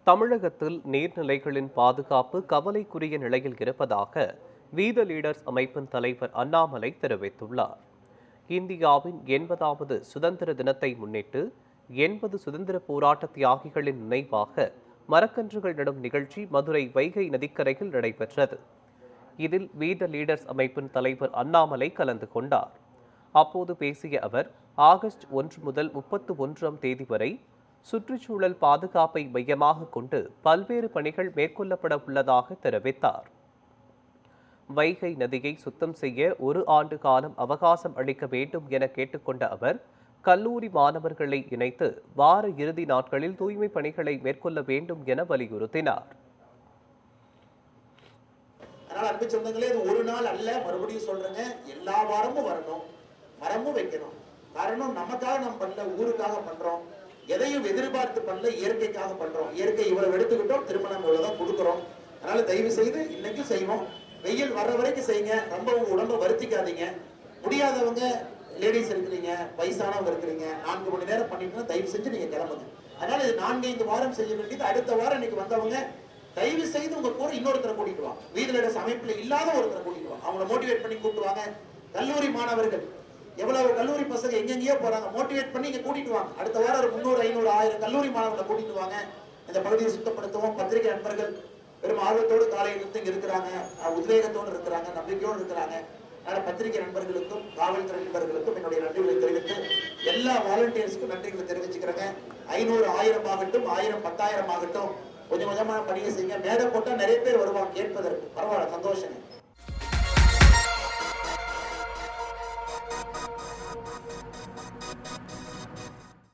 தமிழகத்தில் நீர்நிலைகளின் பாதுகாப்பு கவலைக்குரிய நிலையில் இருப்பதாக வீத லீடர்ஸ் அமைப்பின் தலைவர் அண்ணாமலை தெரிவித்துள்ளார். இந்தியாவின் 80வது சுதந்திர தினத்தை முன்னிட்டு 80 சுதந்திர போராட்ட தியாகிகளின் நினைவாக மரக்கன்றுகள் நடும் நிகழ்ச்சி மதுரை வைகை நதிக்கரையில் நடைபெற்றது. இதில் வீத லீடர்ஸ் அமைப்பின் தலைவர் அண்ணாமலை கலந்து கொண்டார். அப்போது பேசிய அவர், ஆகஸ்ட் 1 முதல் 31ஆம் தேதி வரை சுற்றுச்சூழல் பாதுகாப்பை மையமாக கொண்டு பல்வேறு பணிகள் மேற்கொள்ளப்பட உள்ளதாக தெரிவித்தார். வைகை நதியை சுத்தம் செய்ய 1 ஆண்டு காலம் அவகாசம் அளிக்க வேண்டும் என கேட்டுக்கொண்ட அவர், கல்லூரி மாணவர்களை இணைத்து வார இறுதி நாட்களில் தூய்மை பணிகளை மேற்கொள்ள வேண்டும் என வலியுறுத்தினார். அன்பு சொந்தங்களே, இது ஒரு நாள் அல்ல, மறுபடியும் சொல்றேங்க, எல்லா வாரமும் வரணும், மரமும் வைக்கணும். காரணம், நமக்காக நம்ம பண்ணல, ஊருக்காக பண்றோம். எதையும் எதிர்பார்த்து பண்ணல, இயற்கைக்காக பண்றோம். இயற்கை இவ்வளவு எடுத்துக்கிட்டோம், திருமணம் இவ்வளவுதான் கொடுக்குறோம். அதனால தயவு செய்து இன்னைக்கும் செய்வோம். வெயில் வர்ற வரைக்கும் செய்யுங்க. ரொம்ப உங்க உடம்ப வருத்திக்காதீங்க. முடியாதவங்க லேடிஸ் இருக்கிறீங்க, வயசானவங்க இருக்கிறீங்க, 4 மணி நேரம் பண்ணிட்டு தயவு செஞ்சு நீங்க கிளம்புங்க. அதனால இது 4-5 வாரம் செய்ய வேண்டியது. அடுத்த வாரம் இன்னைக்கு வந்தவங்க தயவு செய்து உங்க கூட இன்னொருத்தரை கூட்டிட்டு வாங்க. வீதியோட அமைப்புல இல்லாத ஒருத்தரை கூட்டிட்டு வாங்க. அவங்கள மோட்டிவேட் பண்ணி கூட்டு வாங்க. கல்லூரி மாணவர்கள் எவ்வளவு கல்லூரி பசங்க எங்கெங்கயோ போறாங்க, மோட்டிவேட் பண்ணி இங்க கூட்டிட்டு வாங்க. அடுத்த வாரம் ஒரு 300, 500, 1000 கல்லூரி மாணவர்களை கூட்டிட்டு வாங்க. இந்த பகுதியை சுத்தப்படுத்துவோம். பத்திரிகை நண்பர்கள் பெரும் ஆர்வத்தோடு காலையிலிருந்து இங்க இருக்கிறாங்க, உத்வேகத்தோடு இருக்கிறாங்க, நம்பிக்கையோடு இருக்கிறாங்க. அதனால பத்திரிகை நண்பர்களுக்கும் காவல்துறை நண்பர்களுக்கும் என்னுடைய நன்றிகளை தெரிவித்து, எல்லா வாலண்டியர்ஸ்க்கும் நன்றிகளை தெரிவிச்சுக்கிறேங்க. 500, 1000 ஆகட்டும், 1000, 10,000 ஆகட்டும், கொஞ்சம் கொஞ்சமா பணியை செய்யுங்க. மேடை போட்டா நிறைய பேர் வருவாங்க கேட்பதற்கு. பரவாயில்ல, சந்தோஷம்.